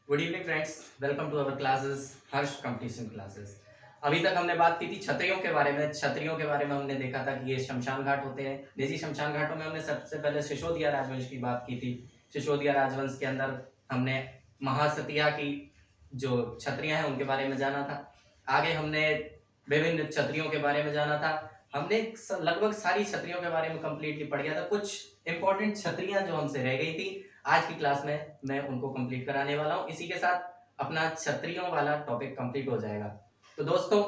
Good evening friends, welcome to our classes Harsh competition classes. अभी तक हमने बात की थी छतरियों के बारे में। छतरियों के बारे में हमने देखा था कि ये शमशान घाट होते हैं। निजी शमशान घाटों में हमने सबसे पहले सिसोदिया राजवंश की बात की थी। सिसोदिया राजवंश के अंदर हमने महासतिया की जो छतरियां हैं उनके बारे में जाना था। आगे हमने विभिन्न छतरियों के बारे में जाना था। हमने लगभग सारी छतरियों के बारे में कंप्लीटली पढ़ गया था। कुछ इंपॉर्टेंट छतरियां जो हमसे रह गई थी, आज की क्लास में मैं उनको कंप्लीट कराने वाला हूं। इसी के साथ अपना छतरियों वाला टॉपिक कंप्लीट हो जाएगा। तो दोस्तों,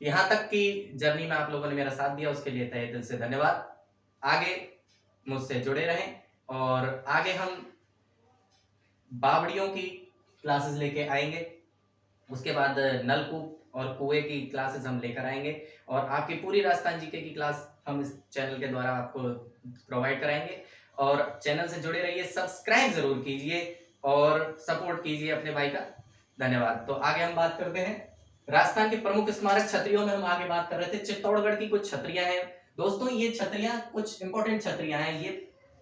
यहां तक की जर्नी में आप लोगों ने मेरा साथ दिया, उसके लिए तहे दिल से धन्यवाद। आगे मुझसे जुड़े रहें और आगे हम बावड़ियों की क्लासेस लेके आएंगे। उसके बाद नलकूप और कुएं की क्लासेस हम लेकर आएंगे और आपकी पूरी राजस्थान जीके की क्लास हम इस चैनल के द्वारा आपको प्रोवाइड कराएंगे। और चैनल से जुड़े रहिए, सब्सक्राइब जरूर कीजिए और सपोर्ट कीजिए अपने भाई का। धन्यवाद। तो आगे हम बात करते हैं राजस्थान के प्रमुख स्मारक छतरियों में। हम आगे बात कर रहे थे चित्तौड़गढ़ की कुछ छतरियां हैं। दोस्तों, ये छतरियां कुछ इंपॉर्टेंट छतरियां हैं, ये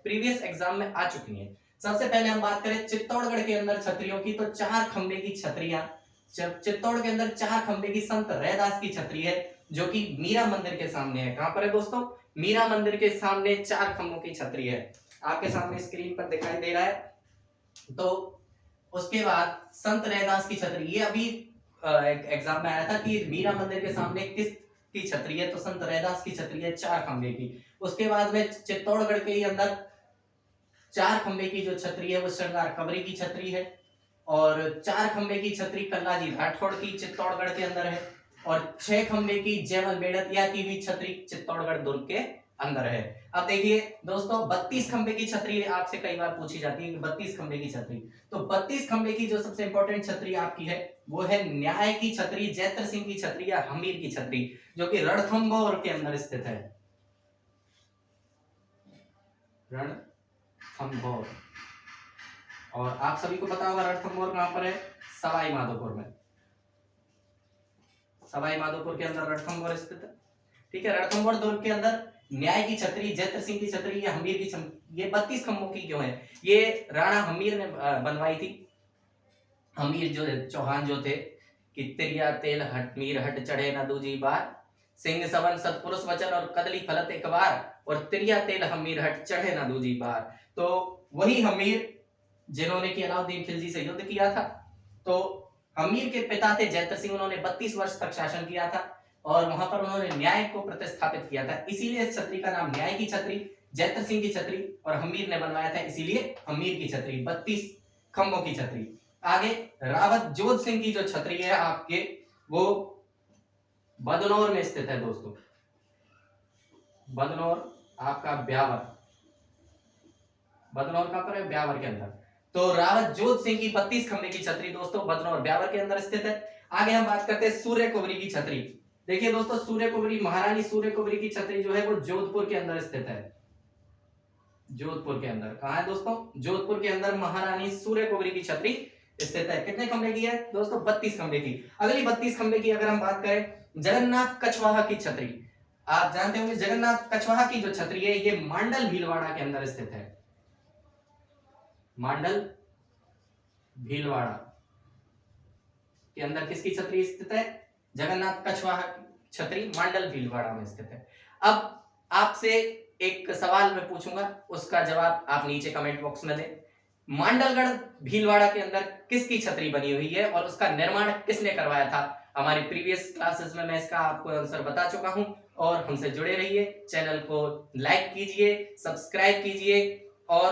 प्रीवियस एग्जाम में आ चुकी हैं। सबसे पहले हम बात करें चित्तौड़गढ़ के अंदर छतरियों की, तो 4 खंबे की छतरियां चित्तौड़ के अंदर 4 खंबे की संत रैदास की छतरी है, जो कि मीरा मंदिर के सामने है। कहां पर है दोस्तों? मीरा मंदिर के सामने 4 खंभों की छतरी है, आपके सामने स्क्रीन पर दिखाई दे रहा है। तो उसके बाद संत रैदास की छतरी, ये अभी एग्जाम में आया था कि मीरा मंदिर के सामने किस की छतरी है, तो संत रैदास की छतरी है 4 खंबे की। उसके बाद में चित्तौड़गढ़ के ही अंदर 4 खंबे की जो छतरी है वो श्रृंगार कबरी की छतरी है। और 4 खंबे की छतरी कल्लाजी राठौड़ की चित्तौड़गढ़ के अंदर है। और 6 खंबे की जयमल बेड़तिया की भी छतरी चित्तौड़गढ़ दुर्ग के अंदर है। अब देखिए दोस्तों, 32 खंबे की छतरी आपसे कई बार पूछी जाती है कि 32 खंबे की छतरी, तो 32 खंबे की जो सबसे इंपॉर्टेंट छतरी आपकी है वो है न्याय की छतरी, जैतर सिंह की छतरी या हमीर की छतरी, जो कि रणथंभौर के अंदर स्थित है। रणथंभौर, और आप सभी को पता होगा रणथंभौर कहां पर है? सवाई माधोपुर में। सवाई माधोपुर के अंदर रणथंभौर स्थित है। ठीक है, रणथंभौर दुर्ग के अंदर न्याय की छतरी, जैतर सिंह की छतरी या हमीर की ये 32 खंभों की क्यों है? ये राणा हमीर ने बनवाई थी। हमीर जो चौहान जो थे कि तिरिया तेल हट मीर हट चढ़े न दूजी बार, सिंह सवन सतपुरुष वचन और कदली फलत एक बार, और तिरिया तेल हमीर हट चढ़े न दूजी बार। तो वही हमीर जिन्होंने कि अलाउद्दीन खिलजी से युद्ध किया था। तो हमीर के पिता थे जैतर सिंह, उन्होंने 32 वर्ष तक शासन किया था और वहां पर उन्होंने न्याय को प्रतिस्थापित किया था। इसीलिए इस छतरी का नाम न्याय की छतरी, जैतर सिंह की छतरी, और हमीर ने बनवाया था इसीलिए हमीर की छतरी, 32 खंभों की छतरी। आगे रावत जोध सिंह की जो छतरी है आपके, वो बदनौर में स्थित है दोस्तों। बदनौर आपका ब्यावर, बदनौर कहां पर है? ब्यावर के अंदर। तो रावत जोध सिंह की 32 खंबे की छतरी दोस्तों बदनौर ब्यावर के अंदर स्थित है। आगे हम बात करते हैं सूर्य कुबरी की छतरी। देखिए दोस्तों, सूर्य कुबरी, महारानी सूर्य कुबरी की छतरी जो है वो जोधपुर के अंदर स्थित है। जोधपुर के अंदर कहां है दोस्तों? जोधपुर के अंदर महारानी सूर्य कुबरी की छतरी स्थित है। कितने खंबे की है दोस्तों? 32 खंबे की। अगली 32 खंबे की अगर हम बात करें, जगन्नाथ कछवाहा की छतरी। आप जानते होंगे जगन्नाथ कछवाहा की जो छतरी है ये मांडल भीलवाड़ा के अंदर स्थित है। मांडल भीलवाड़ा के अंदर किसकी छतरी स्थित है? जगन्नाथ कछवाहा छतरी मांडल भीलवाड़ा में स्थित है। अब आपसे एक सवाल मैं पूछूंगा, उसका जवाब आप नीचे कमेंट बॉक्स में दें। मांडलगढ़ भीलवाड़ा के अंदर किसकी छतरी बनी हुई है और उसका निर्माण किसने करवाया था? हमारी प्रीवियस क्लासेस में मैं इसका आपको आंसर बता चुका हूं। और हमसे जुड़े रहिए, चैनल को लाइक कीजिए, सब्सक्राइब कीजिए और